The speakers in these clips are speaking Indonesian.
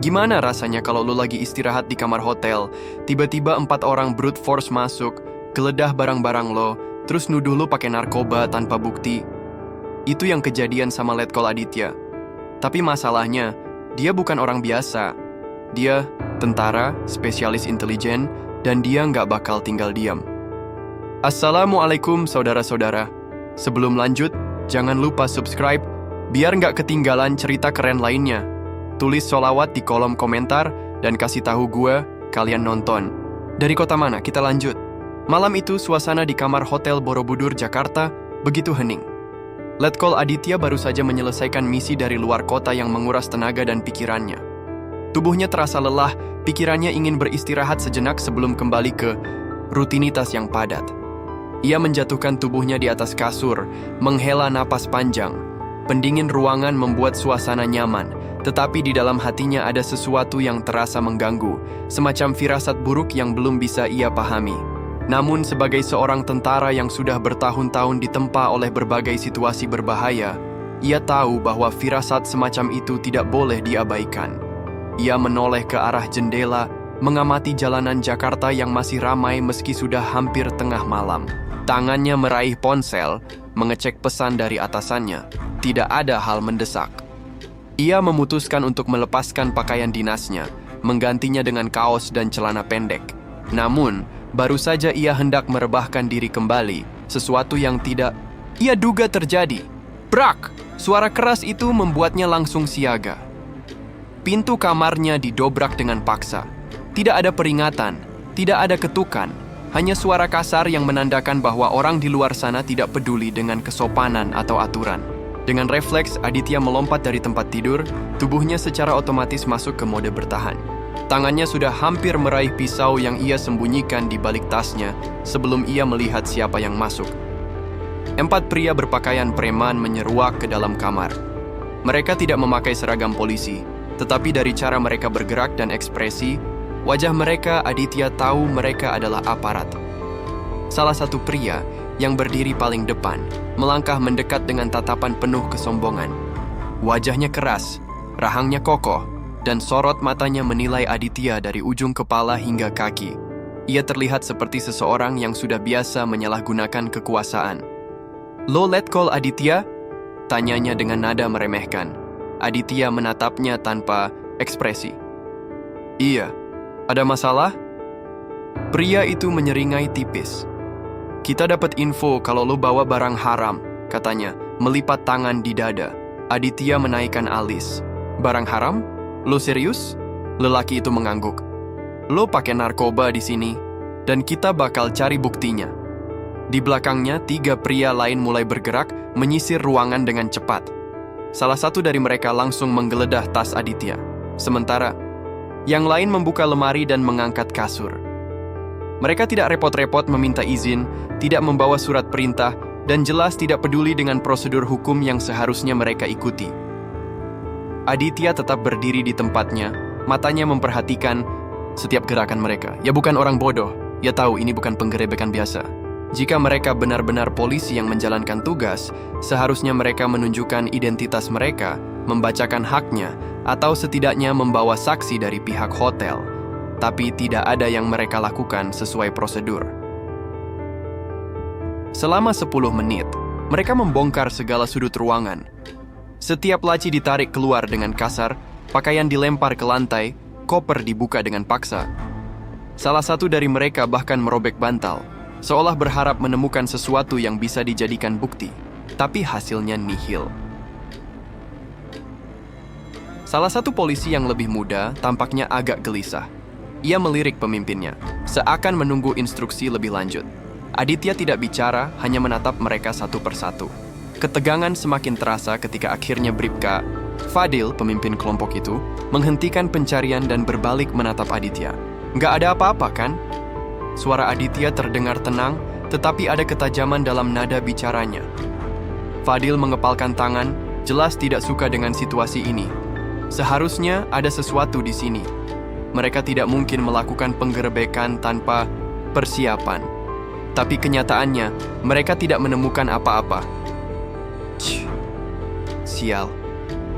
Gimana rasanya kalau lo lagi istirahat di kamar hotel, tiba-tiba 4 orang brute force masuk, geledah barang-barang lo, terus nuduh lo pakai narkoba tanpa bukti? Itu yang kejadian sama Letkol Aditya. Tapi masalahnya, dia bukan orang biasa. Dia tentara, spesialis intelijen, dan dia nggak bakal tinggal diam. Assalamualaikum saudara-saudara. Sebelum lanjut, jangan lupa subscribe, biar nggak ketinggalan cerita keren lainnya. Tulis sholawat di kolom komentar, dan kasih tahu gue, kalian nonton. Dari kota mana? Kita lanjut. Malam itu, suasana di kamar Hotel Borobudur, Jakarta, begitu hening. Letkol Aditya baru saja menyelesaikan misi dari luar kota yang menguras tenaga dan pikirannya. Tubuhnya terasa lelah, pikirannya ingin beristirahat sejenak sebelum kembali ke rutinitas yang padat. Ia menjatuhkan tubuhnya di atas kasur, menghela napas panjang. Pendingin ruangan membuat suasana nyaman, tetapi di dalam hatinya ada sesuatu yang terasa mengganggu, semacam firasat buruk yang belum bisa ia pahami. Namun sebagai seorang tentara yang sudah bertahun-tahun ditempa oleh berbagai situasi berbahaya, ia tahu bahwa firasat semacam itu tidak boleh diabaikan. Ia menoleh ke arah jendela, mengamati jalanan Jakarta yang masih ramai meski sudah hampir tengah malam. Tangannya meraih ponsel, mengecek pesan dari atasannya. Tidak ada hal mendesak. Ia memutuskan untuk melepaskan pakaian dinasnya, menggantinya dengan kaos dan celana pendek. Namun, baru saja ia hendak merebahkan diri kembali, sesuatu yang tidak ia duga terjadi. Brak! Suara keras itu membuatnya langsung siaga. Pintu kamarnya didobrak dengan paksa. Tidak ada peringatan, tidak ada ketukan, hanya suara kasar yang menandakan bahwa orang di luar sana tidak peduli dengan kesopanan atau aturan. Dengan refleks, Aditya melompat dari tempat tidur, tubuhnya secara otomatis masuk ke mode bertahan. Tangannya sudah hampir meraih pisau yang ia sembunyikan di balik tasnya sebelum ia melihat siapa yang masuk. 4 pria berpakaian preman menyeruak ke dalam kamar. Mereka tidak memakai seragam polisi, tetapi dari cara mereka bergerak dan ekspresi, wajah mereka Aditya tahu mereka adalah aparat. Salah satu pria yang berdiri paling depan melangkah mendekat dengan tatapan penuh kesombongan. Wajahnya keras, rahangnya kokoh, dan sorot matanya menilai Aditya dari ujung kepala hingga kaki. Ia terlihat seperti seseorang yang sudah biasa menyalahgunakan kekuasaan. "Lo Letkol Aditya?" tanyanya dengan nada meremehkan. Aditya menatapnya tanpa ekspresi. "Iya, ada masalah?" Pria itu menyeringai tipis. "Kita dapat info kalau lo bawa barang haram," katanya, melipat tangan di dada. Aditya menaikkan alis. "Barang haram? Lo serius?" Lelaki itu mengangguk. "Lo pakai narkoba di sini, dan kita bakal cari buktinya." Di belakangnya, 3 pria lain mulai bergerak, menyisir ruangan dengan cepat. Salah satu dari mereka langsung menggeledah tas Aditya. Sementara, yang lain membuka lemari dan mengangkat kasur. Mereka tidak repot-repot meminta izin, tidak membawa surat perintah, dan jelas tidak peduli dengan prosedur hukum yang seharusnya mereka ikuti. Aditya tetap berdiri di tempatnya, matanya memperhatikan setiap gerakan mereka. Ia bukan orang bodoh, ia tahu ini bukan penggerebekan biasa. Jika mereka benar-benar polisi yang menjalankan tugas, seharusnya mereka menunjukkan identitas mereka, membacakan haknya, atau setidaknya membawa saksi dari pihak hotel. Tapi tidak ada yang mereka lakukan sesuai prosedur. Selama 10 menit, mereka membongkar segala sudut ruangan. Setiap laci ditarik keluar dengan kasar, pakaian dilempar ke lantai, koper dibuka dengan paksa. Salah satu dari mereka bahkan merobek bantal, seolah berharap menemukan sesuatu yang bisa dijadikan bukti, tapi hasilnya nihil. Salah satu polisi yang lebih muda tampaknya agak gelisah. Ia melirik pemimpinnya, seakan menunggu instruksi lebih lanjut. Aditya tidak bicara, hanya menatap mereka satu persatu. Ketegangan semakin terasa ketika akhirnya Bribka Fadil, pemimpin kelompok itu, menghentikan pencarian dan berbalik menatap Aditya. "Nggak ada apa-apa, kan?" Suara Aditya terdengar tenang, tetapi ada ketajaman dalam nada bicaranya. Fadil mengepalkan tangan, jelas tidak suka dengan situasi ini. Seharusnya ada sesuatu di sini. Mereka tidak mungkin melakukan penggerebekan tanpa persiapan. Tapi kenyataannya, mereka tidak menemukan apa-apa. Sial,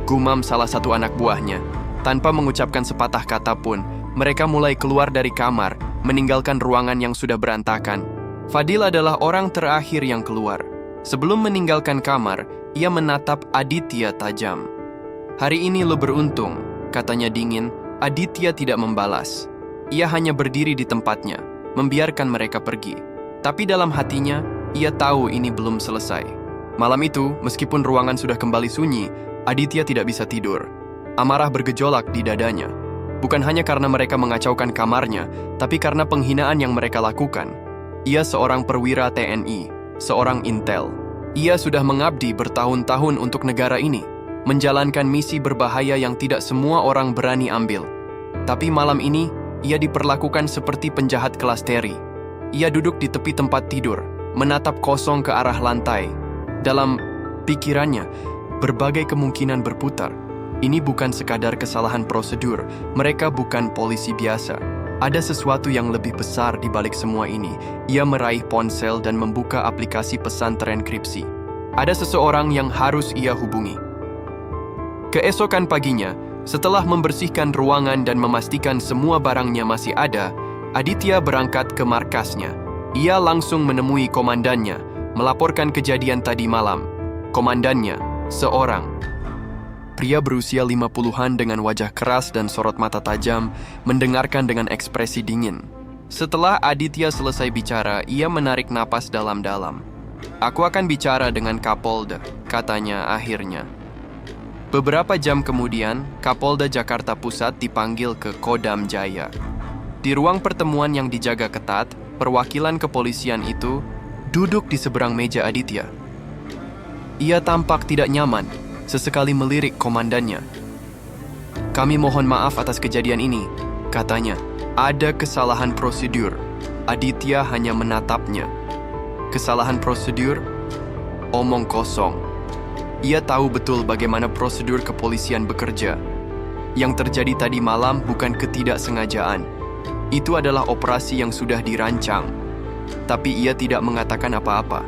gumam salah satu anak buahnya. Tanpa mengucapkan sepatah kata pun, mereka mulai keluar dari kamar, meninggalkan ruangan yang sudah berantakan. Fadil adalah orang terakhir yang keluar. Sebelum meninggalkan kamar, ia menatap Aditya tajam. "Hari ini lo beruntung," katanya dingin. Aditya tidak membalas. Ia hanya berdiri di tempatnya, membiarkan mereka pergi. Tapi dalam hatinya, ia tahu ini belum selesai. Malam itu, meskipun ruangan sudah kembali sunyi, Aditya tidak bisa tidur. Amarah bergejolak di dadanya. Bukan hanya karena mereka mengacaukan kamarnya, tapi karena penghinaan yang mereka lakukan. Ia seorang perwira TNI, seorang intel. Ia sudah mengabdi bertahun-tahun untuk negara ini, menjalankan misi berbahaya yang tidak semua orang berani ambil. Tapi malam ini, ia diperlakukan seperti penjahat kelas Terry. Ia duduk di tepi tempat tidur, menatap kosong ke arah lantai. Dalam pikirannya, berbagai kemungkinan berputar. Ini bukan sekadar kesalahan prosedur, mereka bukan polisi biasa. Ada sesuatu yang lebih besar di balik semua ini. Ia meraih ponsel dan membuka aplikasi pesan terenkripsi. Ada seseorang yang harus ia hubungi. Keesokan paginya, setelah membersihkan ruangan dan memastikan semua barangnya masih ada, Aditya berangkat ke markasnya. Ia langsung menemui komandannya, melaporkan kejadian tadi malam. Komandannya, seorang pria berusia 50-an dengan wajah keras dan sorot mata tajam, mendengarkan dengan ekspresi dingin. Setelah Aditya selesai bicara, ia menarik napas dalam-dalam. "Aku akan bicara dengan Kapolda," katanya akhirnya. Beberapa jam kemudian, Kapolda Jakarta Pusat dipanggil ke Kodam Jaya. Di ruang pertemuan yang dijaga ketat, perwakilan kepolisian itu duduk di seberang meja Aditya. Ia tampak tidak nyaman, sesekali melirik komandannya. "Kami mohon maaf atas kejadian ini," katanya. "Ada kesalahan prosedur." Aditya hanya menatapnya. "Kesalahan prosedur?" Omong kosong. Ia tahu betul bagaimana prosedur kepolisian bekerja. Yang terjadi tadi malam bukan ketidaksengajaan. Itu adalah operasi yang sudah dirancang. Tapi ia tidak mengatakan apa-apa.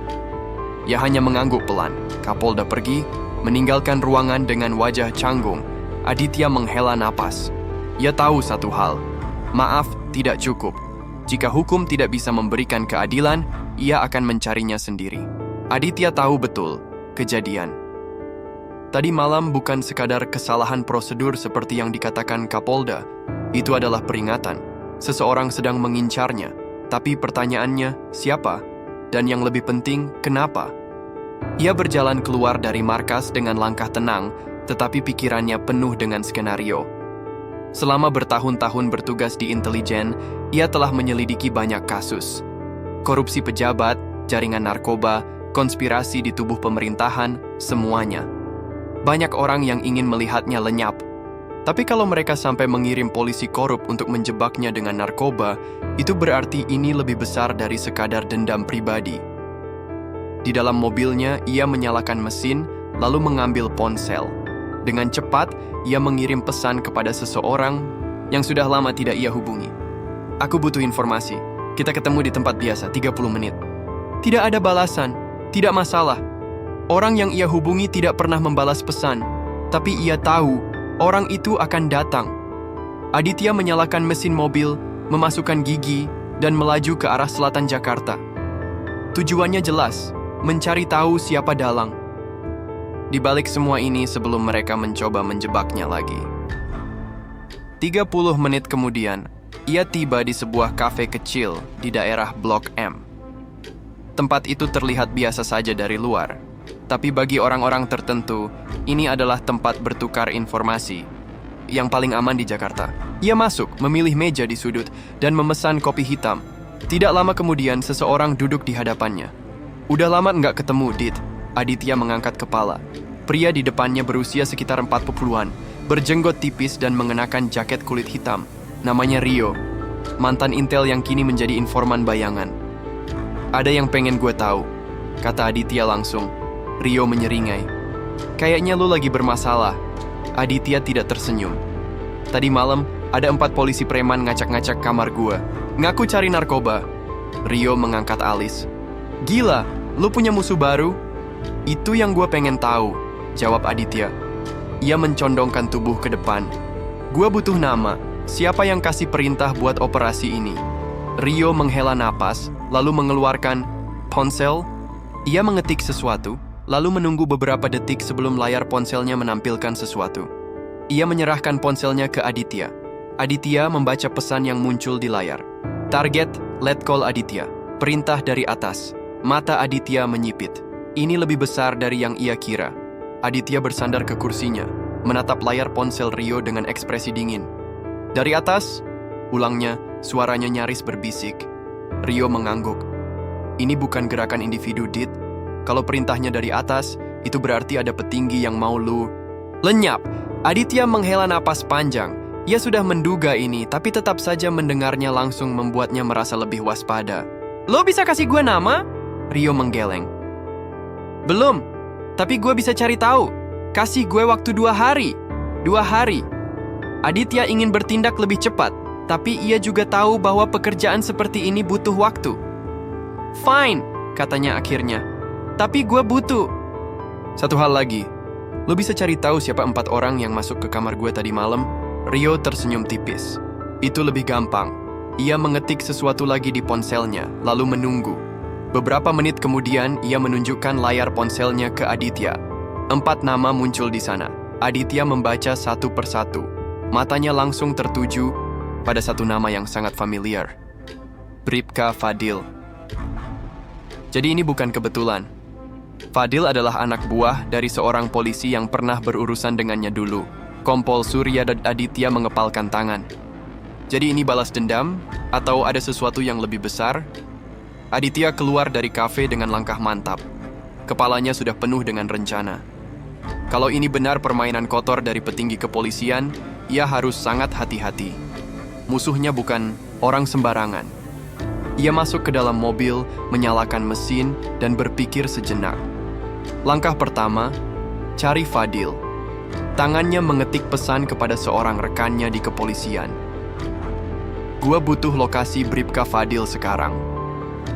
Ia hanya mengangguk pelan. Kapolda pergi, meninggalkan ruangan dengan wajah canggung. Aditya menghela napas. Ia tahu satu hal. Maaf tidak cukup. Jika hukum tidak bisa memberikan keadilan, ia akan mencarinya sendiri. Aditya tahu betul kejadian tadi malam bukan sekadar kesalahan prosedur seperti yang dikatakan Kapolda. Itu adalah peringatan. Seseorang sedang mengincarnya. Tapi pertanyaannya, siapa? Dan yang lebih penting, kenapa? Ia berjalan keluar dari markas dengan langkah tenang, tetapi pikirannya penuh dengan skenario. Selama bertahun-tahun bertugas di intelijen, ia telah menyelidiki banyak kasus. Korupsi pejabat, jaringan narkoba, konspirasi di tubuh pemerintahan, semuanya. Banyak orang yang ingin melihatnya lenyap. Tapi kalau mereka sampai mengirim polisi korup untuk menjebaknya dengan narkoba, itu berarti ini lebih besar dari sekadar dendam pribadi. Di dalam mobilnya, ia menyalakan mesin, lalu mengambil ponsel. Dengan cepat, ia mengirim pesan kepada seseorang yang sudah lama tidak ia hubungi. "Aku butuh informasi. Kita ketemu di tempat biasa, 30 menit. Tidak ada balasan, tidak masalah. Orang yang ia hubungi tidak pernah membalas pesan, tapi ia tahu orang itu akan datang. Aditya menyalakan mesin mobil, memasukkan gigi, dan melaju ke arah selatan Jakarta. Tujuannya jelas, mencari tahu siapa dalang. Di balik semua ini sebelum mereka mencoba menjebaknya lagi. 30 menit kemudian, ia tiba di sebuah kafe kecil di daerah Blok M. Tempat itu terlihat biasa saja dari luar. Tapi bagi orang-orang tertentu, ini adalah tempat bertukar informasi yang paling aman di Jakarta. Ia masuk, memilih meja di sudut, dan memesan kopi hitam. Tidak lama kemudian, seseorang duduk di hadapannya. "Udah lama nggak ketemu, Dit." Aditya mengangkat kepala. Pria di depannya berusia sekitar 40-an, berjenggot tipis dan mengenakan jaket kulit hitam. Namanya Rio, mantan intel yang kini menjadi informan bayangan. "Ada yang pengen gue tahu," kata Aditya langsung. Rio menyeringai. "Kayaknya lu lagi bermasalah." Aditya tidak tersenyum. "Tadi malam, ada 4 polisi preman ngacak-ngacak kamar gua. Ngaku cari narkoba." Rio mengangkat alis. "Gila, lu punya musuh baru?" "Itu yang gua pengen tahu," jawab Aditya. Ia mencondongkan tubuh ke depan. Gua butuh nama. Siapa yang kasih perintah buat operasi ini? Rio menghela napas, lalu mengeluarkan ponsel. Ia mengetik sesuatu, lalu menunggu beberapa detik sebelum layar ponselnya menampilkan sesuatu. Ia menyerahkan ponselnya ke Aditya. Aditya membaca pesan yang muncul di layar. Target, Letkol Aditya. Perintah dari atas. Mata Aditya menyipit. Ini lebih besar dari yang ia kira. Aditya bersandar ke kursinya, menatap layar ponsel Rio dengan ekspresi dingin. Dari atas, ulangnya, suaranya nyaris berbisik. Rio mengangguk. Ini bukan gerakan individu, Dit. Kalau perintahnya dari atas, itu berarti ada petinggi yang mau lu. Lenyap! Aditya menghela napas panjang. Ia sudah menduga ini, tapi tetap saja mendengarnya langsung membuatnya merasa lebih waspada. Lo bisa kasih gue nama? Rio menggeleng. Belum, tapi gue bisa cari tahu. Kasih gue waktu 2 hari. 2 hari. Aditya ingin bertindak lebih cepat, tapi ia juga tahu bahwa pekerjaan seperti ini butuh waktu. Fine, katanya akhirnya. Tapi gue butuh. Satu hal lagi, lo bisa cari tahu siapa 4 orang yang masuk ke kamar gue tadi malam? Rio tersenyum tipis. Itu lebih gampang. Ia mengetik sesuatu lagi di ponselnya, lalu menunggu. Beberapa menit kemudian, ia menunjukkan layar ponselnya ke Aditya. 4 nama muncul di sana. Aditya membaca satu persatu. Matanya langsung tertuju pada satu nama yang sangat familiar. Bribka Fadil. Jadi ini bukan kebetulan. Fadil adalah anak buah dari seorang polisi yang pernah berurusan dengannya dulu. Kompol Surya dan Aditya mengepalkan tangan. Jadi ini balas dendam? Atau ada sesuatu yang lebih besar? Aditya keluar dari kafe dengan langkah mantap. Kepalanya sudah penuh dengan rencana. Kalau ini benar permainan kotor dari petinggi kepolisian, ia harus sangat hati-hati. Musuhnya bukan orang sembarangan. Ia masuk ke dalam mobil, menyalakan mesin, dan berpikir sejenak. Langkah pertama, cari Fadil. Tangannya mengetik pesan kepada seorang rekannya di kepolisian. Gua butuh lokasi Bribka Fadil sekarang.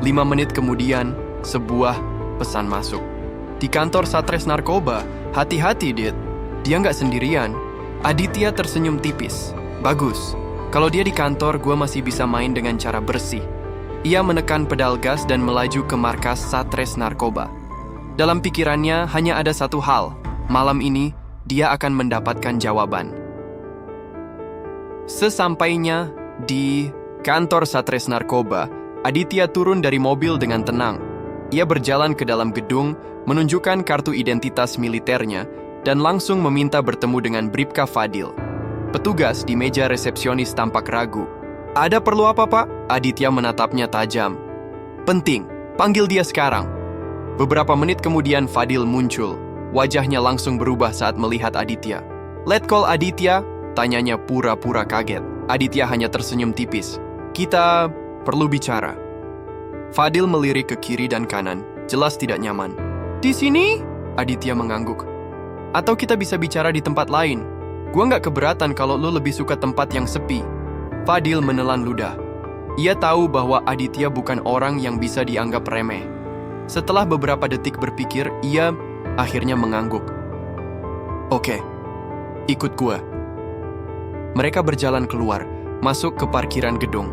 5 menit kemudian, sebuah pesan masuk. Di kantor Satres Narkoba, hati-hati, Dit. Dia nggak sendirian. Aditya tersenyum tipis. Bagus. Kalau dia di kantor, gue masih bisa main dengan cara bersih. Ia menekan pedal gas dan melaju ke markas Satres Narkoba. Dalam pikirannya hanya ada satu hal. Malam ini, dia akan mendapatkan jawaban. Sesampainya di kantor Satres Narkoba, Aditya turun dari mobil dengan tenang. Ia berjalan ke dalam gedung, menunjukkan kartu identitas militernya, dan langsung meminta bertemu dengan Bribka Fadil. Petugas di meja resepsionis tampak ragu. Ada perlu apa, Pak? Aditya menatapnya tajam. Penting, panggil dia sekarang. Beberapa menit kemudian Fadil muncul. Wajahnya langsung berubah saat melihat Aditya. Letkol Aditya? Tanyanya pura-pura kaget. Aditya hanya tersenyum tipis. Kita perlu bicara. Fadil melirik ke kiri dan kanan, jelas tidak nyaman. Di sini? Aditya mengangguk. Atau kita bisa bicara di tempat lain. Gua nggak keberatan kalau lo lebih suka tempat yang sepi. Fadil menelan ludah. Ia tahu bahwa Aditya bukan orang yang bisa dianggap remeh. Setelah beberapa detik berpikir, ia akhirnya mengangguk. Oke, ikut gua. Mereka berjalan keluar, masuk ke parkiran gedung.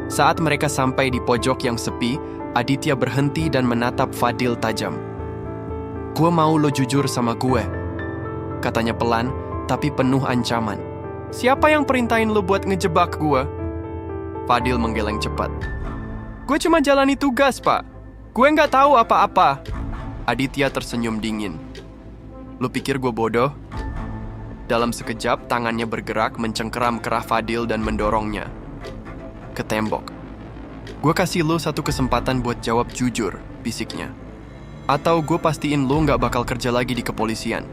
Saat mereka sampai di pojok yang sepi, Aditya berhenti dan menatap Fadil tajam. Gua mau lo jujur sama gue, katanya pelan, tapi penuh ancaman. Siapa yang perintahin lo buat ngejebak gue? Fadil menggeleng cepat. Gue cuma jalani tugas, Pak. Gue nggak tahu apa-apa. Aditya tersenyum dingin. Lo pikir gue bodoh? Dalam sekejap, tangannya bergerak mencengkeram kerah Fadil dan mendorongnya ke tembok. Gue kasih lo satu kesempatan buat jawab jujur, bisiknya. Atau gue pastiin lo nggak bakal kerja lagi di kepolisian.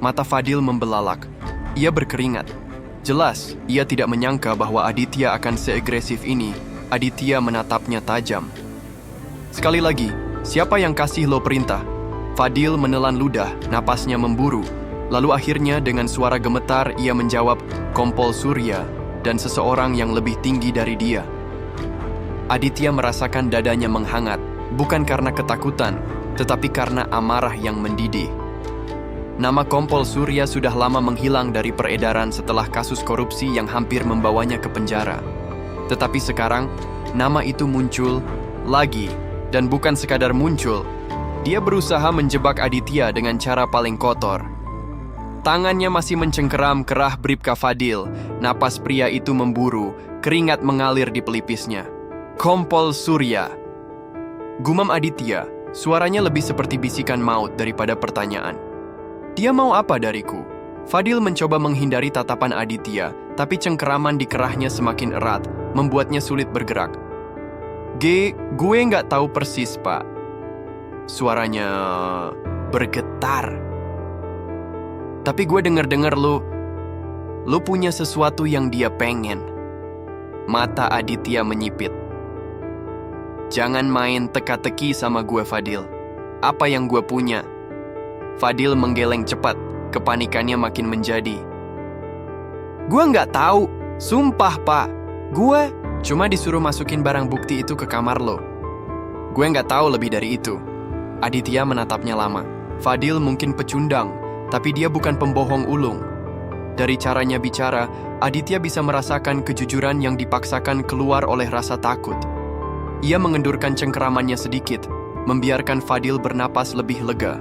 Mata Fadil membelalak. Ia berkeringat. Jelas, ia tidak menyangka bahwa Aditya akan seagresif ini. Aditya menatapnya tajam. Sekali lagi, siapa yang kasih lo perintah? Fadil menelan ludah, napasnya memburu. Lalu akhirnya dengan suara gemetar ia menjawab, Kompol Surya dan seseorang yang lebih tinggi dari dia. Aditya merasakan dadanya menghangat, bukan karena ketakutan, tetapi karena amarah yang mendidih. Nama Kompol Surya sudah lama menghilang dari peredaran setelah kasus korupsi yang hampir membawanya ke penjara. Tetapi sekarang, nama itu muncul lagi, dan bukan sekadar muncul. Dia berusaha menjebak Aditya dengan cara paling kotor. Tangannya masih mencengkeram kerah bribka Fadil. Napas pria itu memburu, keringat mengalir di pelipisnya. Kompol Surya. Gumam Aditya, suaranya lebih seperti bisikan maut daripada pertanyaan. Dia mau apa dariku? Fadil mencoba menghindari tatapan Aditya, tapi cengkeraman di kerahnya semakin erat, membuatnya sulit bergerak. Gue nggak tahu persis, Pak. Suaranya bergetar. Tapi gue denger-denger lu punya sesuatu yang dia pengen. Mata Aditya menyipit. Jangan main teka-teki sama gue, Fadil. Apa yang gue punya? Fadil menggeleng cepat, kepanikannya makin menjadi. Gue nggak tahu, sumpah Pak. Gue cuma disuruh masukin barang bukti itu ke kamar lo. Gue nggak tahu lebih dari itu. Aditya menatapnya lama. Fadil mungkin pecundang, tapi dia bukan pembohong ulung. Dari caranya bicara, Aditya bisa merasakan kejujuran yang dipaksakan keluar oleh rasa takut. Ia mengendurkan cengkeramannya sedikit, membiarkan Fadil bernapas lebih lega.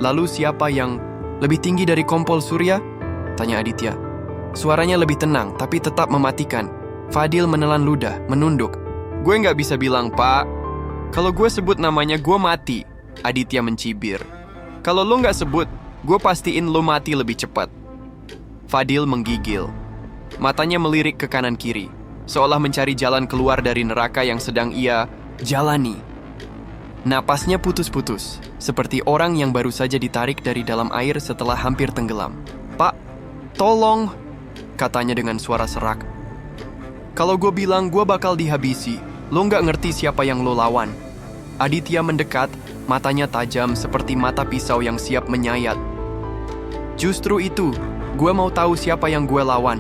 Lalu siapa yang lebih tinggi dari Kompol Surya? Tanya Aditya. Suaranya lebih tenang, tapi tetap mematikan. Fadil menelan ludah, menunduk. Gue nggak bisa bilang, Pak. Kalau gue sebut namanya, gue mati. Aditya mencibir. Kalau lo nggak sebut, gue pastiin lo mati lebih cepat. Fadil menggigil. Matanya melirik ke kanan kiri, seolah mencari jalan keluar dari neraka yang sedang ia jalani. Napasnya putus-putus, seperti orang yang baru saja ditarik dari dalam air setelah hampir tenggelam. Pak, tolong, katanya dengan suara serak. Kalau gue bilang gue bakal dihabisi, lo nggak ngerti siapa yang lo lawan. Aditya mendekat, matanya tajam seperti mata pisau yang siap menyayat. Justru itu, gue mau tahu siapa yang gue lawan.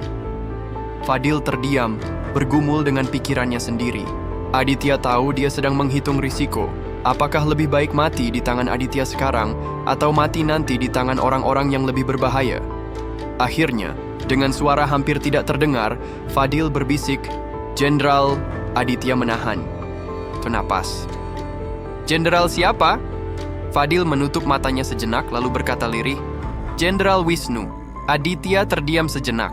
Fadil terdiam, bergumul dengan pikirannya sendiri. Aditya tahu dia sedang menghitung risiko. Apakah lebih baik mati di tangan Aditya sekarang, atau mati nanti di tangan orang-orang yang lebih berbahaya? Akhirnya, dengan suara hampir tidak terdengar, Fadil berbisik, "Jenderal." Aditya menahan napas. "Jenderal siapa?" Fadil menutup matanya sejenak lalu berkata lirih, "Jenderal Wisnu." Aditya terdiam sejenak.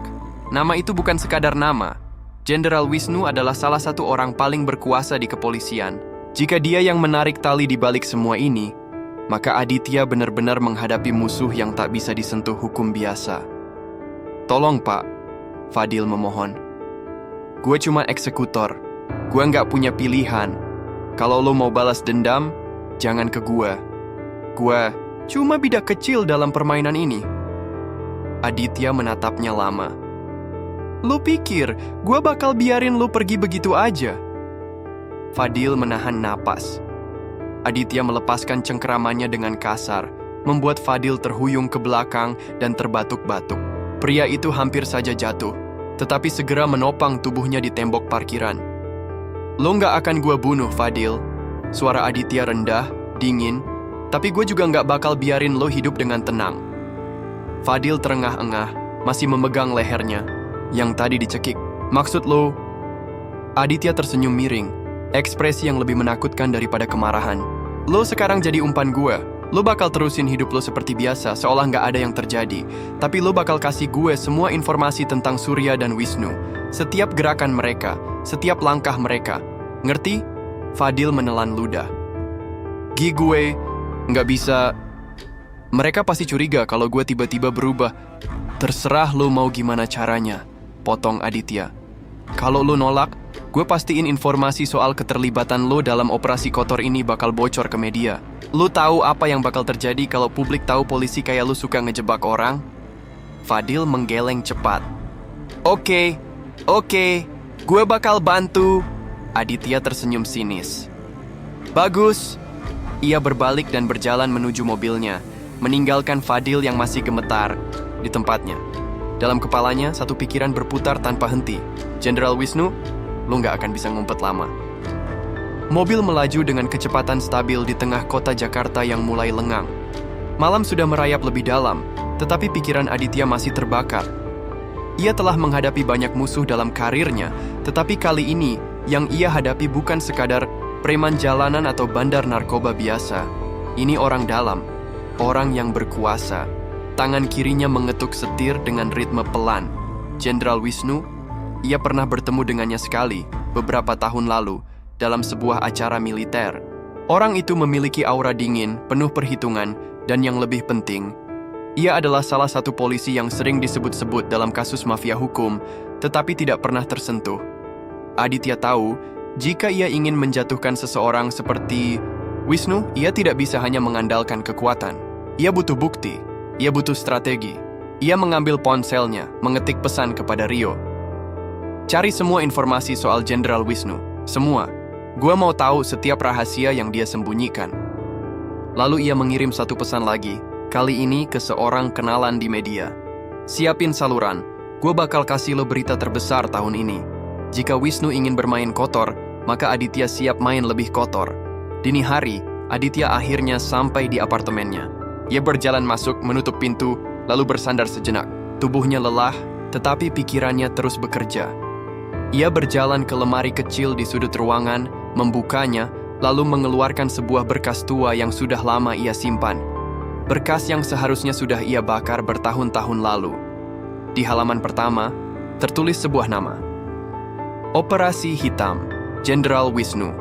Nama itu bukan sekadar nama. Jenderal Wisnu adalah salah satu orang paling berkuasa di kepolisian. Jika dia yang menarik tali di balik semua ini, maka Aditya benar-benar menghadapi musuh yang tak bisa disentuh hukum biasa. "Tolong, Pak," Fadil memohon. "Gue cuma eksekutor. Gue nggak punya pilihan. Kalau lo mau balas dendam, jangan ke gue. Gue cuma bidak kecil dalam permainan ini." Aditya menatapnya lama. "Lo pikir gue bakal biarin lo pergi begitu aja?" Fadil menahan napas. Aditya melepaskan cengkeramannya dengan kasar, membuat Fadil terhuyung ke belakang dan terbatuk-batuk. Pria itu hampir saja jatuh, tetapi segera menopang tubuhnya di tembok parkiran. "Lo nggak akan gue bunuh, Fadil." Suara Aditya rendah, dingin, "tapi gue juga nggak bakal biarin lo hidup dengan tenang." Fadil terengah-engah, masih memegang lehernya, yang tadi dicekik. "Maksud lo?" Aditya tersenyum miring, ekspresi yang lebih menakutkan daripada kemarahan. "Lo sekarang jadi umpan gue. Lo bakal terusin hidup lo seperti biasa, seolah nggak ada yang terjadi. Tapi lo bakal kasih gue semua informasi tentang Surya dan Wisnu. Setiap gerakan mereka, setiap langkah mereka. Ngerti?" Fadil menelan ludah. Gue nggak bisa. Mereka pasti curiga kalau gue tiba-tiba berubah." "Terserah lo mau gimana caranya," potong Aditya. "Kalau lo nolak, gue pastiin informasi soal keterlibatan lo dalam operasi kotor ini bakal bocor ke media. Lo tahu apa yang bakal terjadi kalau publik tahu polisi kayak lo suka ngejebak orang?" Fadil menggeleng cepat. Oke, gue bakal bantu." Aditya tersenyum sinis. "Bagus." Ia berbalik dan berjalan menuju mobilnya, meninggalkan Fadil yang masih gemetar di tempatnya. Dalam kepalanya, satu pikiran berputar tanpa henti. "Jenderal Wisnu, lo nggak akan bisa ngumpet lama." Mobil melaju dengan kecepatan stabil di tengah kota Jakarta yang mulai lengang. Malam sudah merayap lebih dalam, tetapi pikiran Aditya masih terbakar. Ia telah menghadapi banyak musuh dalam karirnya, tetapi kali ini yang ia hadapi bukan sekadar preman jalanan atau bandar narkoba biasa. Ini orang dalam, orang yang berkuasa. Tangan kirinya mengetuk setir dengan ritme pelan. Jenderal Wisnu, ia pernah bertemu dengannya sekali, beberapa tahun lalu, dalam sebuah acara militer. Orang itu memiliki aura dingin, penuh perhitungan, dan yang lebih penting, ia adalah salah satu polisi yang sering disebut-sebut dalam kasus mafia hukum, tetapi tidak pernah tersentuh. Aditya tahu, jika ia ingin menjatuhkan seseorang seperti Wisnu, ia tidak bisa hanya mengandalkan kekuatan. Ia butuh bukti, ia butuh strategi. Ia mengambil ponselnya, mengetik pesan kepada Rio. Cari semua informasi soal Jenderal Wisnu, semua. Gua mau tahu setiap rahasia yang dia sembunyikan. Lalu ia mengirim satu pesan lagi, kali ini ke seorang kenalan di media. Siapin saluran, gua bakal kasih lo berita terbesar tahun ini. Jika Wisnu ingin bermain kotor, maka Aditya siap main lebih kotor. Dini hari, Aditya akhirnya sampai di apartemennya. Ia berjalan masuk, menutup pintu, lalu bersandar sejenak. Tubuhnya lelah, tetapi pikirannya terus bekerja. Ia berjalan ke lemari kecil di sudut ruangan, membukanya, lalu mengeluarkan sebuah berkas tua yang sudah lama ia simpan. Berkas yang seharusnya sudah ia bakar bertahun-tahun lalu. Di halaman pertama, tertulis sebuah nama. Operasi Hitam, Jenderal Wisnu.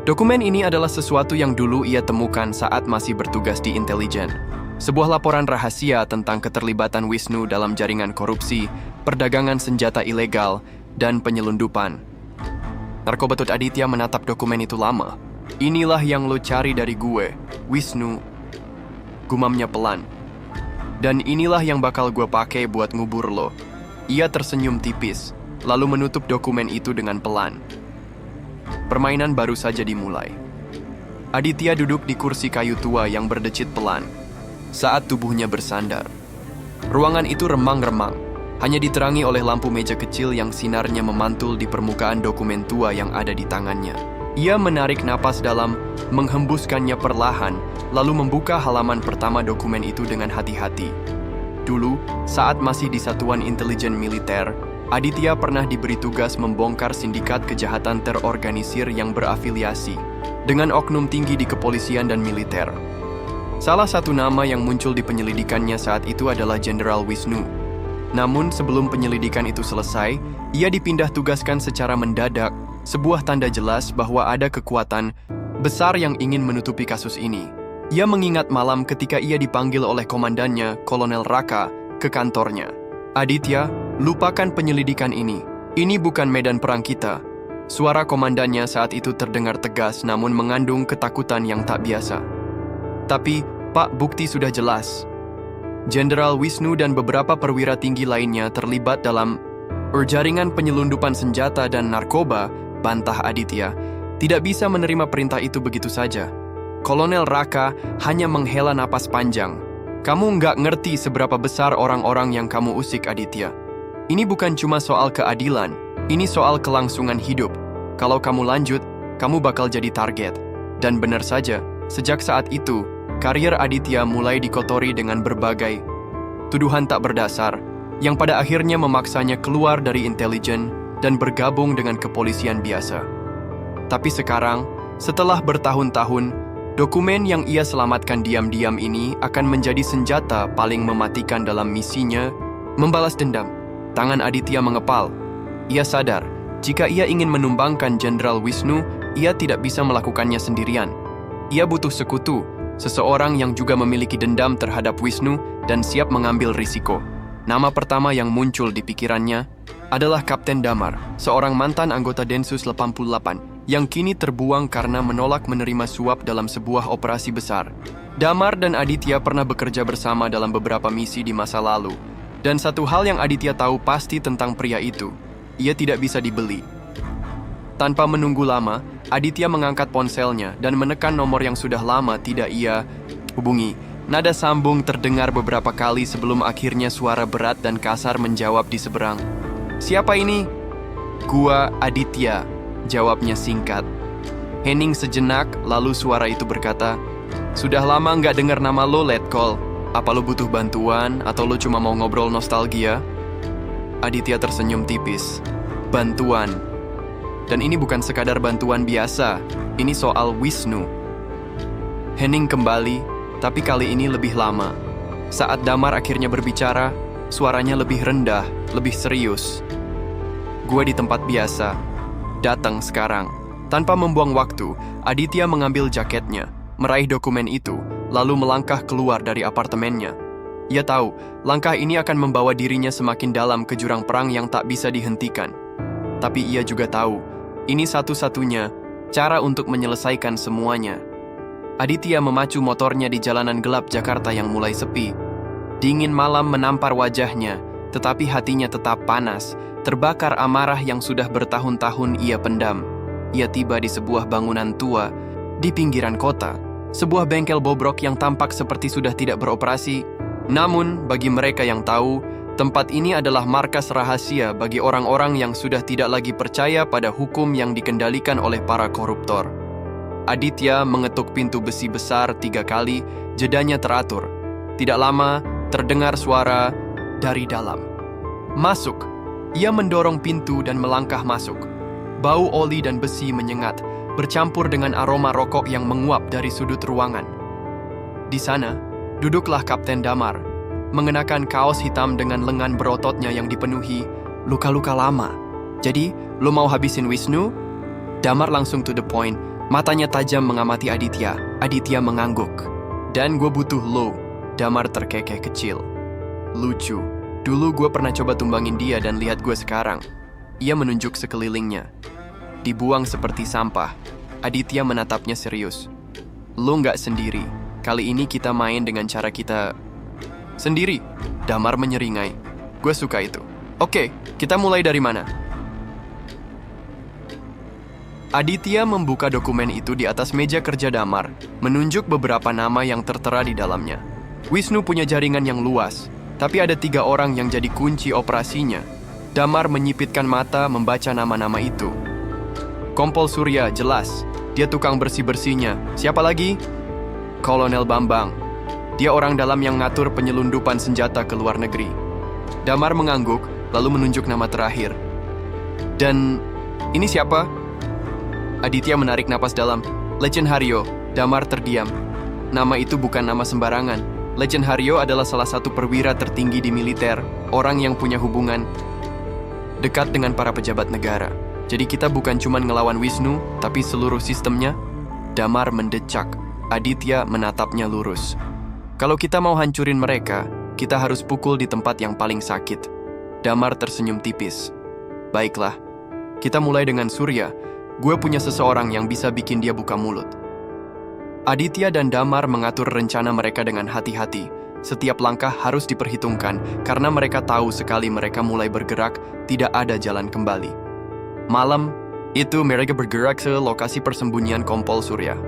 Dokumen ini adalah sesuatu yang dulu ia temukan saat masih bertugas di intelijen. Sebuah laporan rahasia tentang keterlibatan Wisnu dalam jaringan korupsi, perdagangan senjata ilegal, dan penyelundupan. Narkobetut Aditya menatap dokumen itu lama. Inilah yang lo cari dari gue, Wisnu. Gumamnya pelan. Dan inilah yang bakal gue pakai buat ngubur lo. Ia tersenyum tipis, lalu menutup dokumen itu dengan pelan. Permainan baru saja dimulai. Aditya duduk di kursi kayu tua yang berdecit pelan saat tubuhnya bersandar. Ruangan itu remang-remang, hanya diterangi oleh lampu meja kecil yang sinarnya memantul di permukaan dokumen tua yang ada di tangannya. Ia menarik napas dalam, menghembuskannya perlahan, lalu membuka halaman pertama dokumen itu dengan hati-hati. Dulu, saat masih di satuan intelijen militer, Aditya pernah diberi tugas membongkar sindikat kejahatan terorganisir yang berafiliasi dengan oknum tinggi di kepolisian dan militer. Salah satu nama yang muncul di penyelidikannya saat itu adalah Jenderal Wisnu. Namun sebelum penyelidikan itu selesai, ia dipindah tugaskan secara mendadak, sebuah tanda jelas bahwa ada kekuatan besar yang ingin menutupi kasus ini. Ia mengingat malam ketika ia dipanggil oleh komandannya, Kolonel Raka, ke kantornya. Aditya, lupakan penyelidikan ini. Ini bukan medan perang kita. Suara komandannya saat itu terdengar tegas namun mengandung ketakutan yang tak biasa. Tapi, Pak, bukti sudah jelas. Jenderal Wisnu dan beberapa perwira tinggi lainnya terlibat dalam jaringan penyelundupan senjata dan narkoba, bantah Aditya. Tidak bisa menerima perintah itu begitu saja. Kolonel Raka hanya menghela napas panjang. Kamu nggak ngerti seberapa besar orang-orang yang kamu usik, Aditya. Ini bukan cuma soal keadilan, ini soal kelangsungan hidup. Kalau kamu lanjut, kamu bakal jadi target. Dan benar saja, sejak saat itu, karier Aditya mulai dikotori dengan berbagai tuduhan tak berdasar, yang pada akhirnya memaksanya keluar dari intelijen dan bergabung dengan kepolisian biasa. Tapi sekarang, setelah bertahun-tahun, dokumen yang ia selamatkan diam-diam ini akan menjadi senjata paling mematikan dalam misinya membalas dendam. Tangan Aditya mengepal. Ia sadar, jika ia ingin menumbangkan Jenderal Wisnu, ia tidak bisa melakukannya sendirian. Ia butuh sekutu, seseorang yang juga memiliki dendam terhadap Wisnu dan siap mengambil risiko. Nama pertama yang muncul di pikirannya adalah Kapten Damar, seorang mantan anggota Densus 88, yang kini terbuang karena menolak menerima suap dalam sebuah operasi besar. Damar dan Aditya pernah bekerja bersama dalam beberapa misi di masa lalu. Dan satu hal yang Aditya tahu pasti tentang pria itu, ia tidak bisa dibeli. Tanpa menunggu lama, Aditya mengangkat ponselnya dan menekan nomor yang sudah lama tidak ia hubungi. Nada sambung terdengar beberapa kali sebelum akhirnya suara berat dan kasar menjawab di seberang. Siapa ini? Gua Aditya, jawabnya singkat. Hening sejenak, lalu suara itu berkata, Sudah lama nggak dengar nama lo, Letkol. Apa lo butuh bantuan atau lo cuma mau ngobrol nostalgia? Aditya tersenyum tipis. Bantuan. Dan ini bukan sekadar bantuan biasa. Ini soal Wisnu. Hening kembali, tapi kali ini lebih lama. Saat Damar akhirnya berbicara, suaranya lebih rendah, lebih serius. Gue di tempat biasa. Datang sekarang. Tanpa membuang waktu, Aditya mengambil jaketnya, meraih dokumen itu, lalu melangkah keluar dari apartemennya. Ia tahu, langkah ini akan membawa dirinya semakin dalam ke jurang perang yang tak bisa dihentikan. Tapi ia juga tahu, ini satu-satunya cara untuk menyelesaikan semuanya. Aditya memacu motornya di jalanan gelap Jakarta yang mulai sepi. Dingin malam menampar wajahnya, tetapi hatinya tetap panas, terbakar amarah yang sudah bertahun-tahun ia pendam. Ia tiba di sebuah bangunan tua di pinggiran kota, sebuah bengkel bobrok yang tampak seperti sudah tidak beroperasi. Namun, bagi mereka yang tahu, tempat ini adalah markas rahasia bagi orang-orang yang sudah tidak lagi percaya pada hukum yang dikendalikan oleh para koruptor. Aditya mengetuk pintu besi besar 3 kali, jedanya teratur. Tidak lama, terdengar suara dari dalam. Masuk. Ia mendorong pintu dan melangkah masuk. Bau oli dan besi menyengat, bercampur dengan aroma rokok yang menguap dari sudut ruangan. Di sana, duduklah Kapten Damar, mengenakan kaos hitam dengan lengan berototnya yang dipenuhi luka-luka lama. Jadi, lo mau habisin Wisnu? Damar langsung to the point, matanya tajam mengamati Aditya. Aditya mengangguk. Dan gue butuh lo. Damar terkekeh kecil. Lucu. Dulu gue pernah coba tumbangin dia dan lihat gue sekarang. Ia menunjuk sekelilingnya. Dibuang seperti sampah. Aditya menatapnya serius. Lo nggak sendiri. Kali ini kita main dengan cara kita sendiri. Damar menyeringai. Gue suka itu. Oke, kita mulai dari mana? Aditya membuka dokumen itu di atas meja kerja Damar, menunjuk beberapa nama yang tertera di dalamnya. Wisnu punya jaringan yang luas, tapi ada 3 orang yang jadi kunci operasinya. Damar menyipitkan mata membaca nama-nama itu. Kompol Surya, jelas. Dia tukang bersih-bersihnya. Siapa lagi? Kolonel Bambang. Dia orang dalam yang ngatur penyelundupan senjata ke luar negeri. Damar mengangguk, lalu menunjuk nama terakhir. Dan ini siapa? Aditya menarik napas dalam. Legend Haryo. Damar terdiam. Nama itu bukan nama sembarangan. Legend Haryo adalah salah satu perwira tertinggi di militer, orang yang punya hubungan dekat dengan para pejabat negara. Jadi kita bukan cuma ngelawan Wisnu, tapi seluruh sistemnya. Damar mendecak. Aditya menatapnya lurus. Kalau kita mau hancurin mereka, kita harus pukul di tempat yang paling sakit. Damar tersenyum tipis. Baiklah, kita mulai dengan Surya. Gue punya seseorang yang bisa bikin dia buka mulut. Aditya dan Damar mengatur rencana mereka dengan hati-hati. Setiap langkah harus diperhitungkan, karena mereka tahu sekali mereka mulai bergerak, tidak ada jalan kembali. Malam, itu mereka bergerak ke lokasi persembunyian Kompol Surya.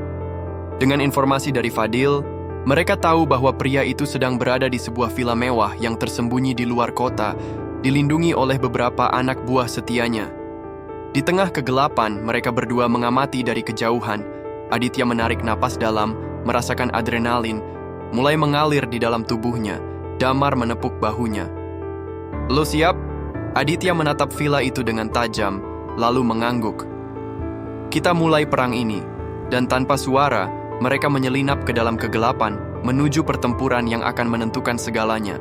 Dengan informasi dari Fadil, mereka tahu bahwa pria itu sedang berada di sebuah villa mewah yang tersembunyi di luar kota, dilindungi oleh beberapa anak buah setianya. Di tengah kegelapan, mereka berdua mengamati dari kejauhan. Aditya menarik napas dalam, merasakan adrenalin, mulai mengalir di dalam tubuhnya. Damar menepuk bahunya. Lo siap? Aditya menatap villa itu dengan tajam, lalu mengangguk. Kita mulai perang ini, dan tanpa suara, mereka menyelinap ke dalam kegelapan, menuju pertempuran yang akan menentukan segalanya.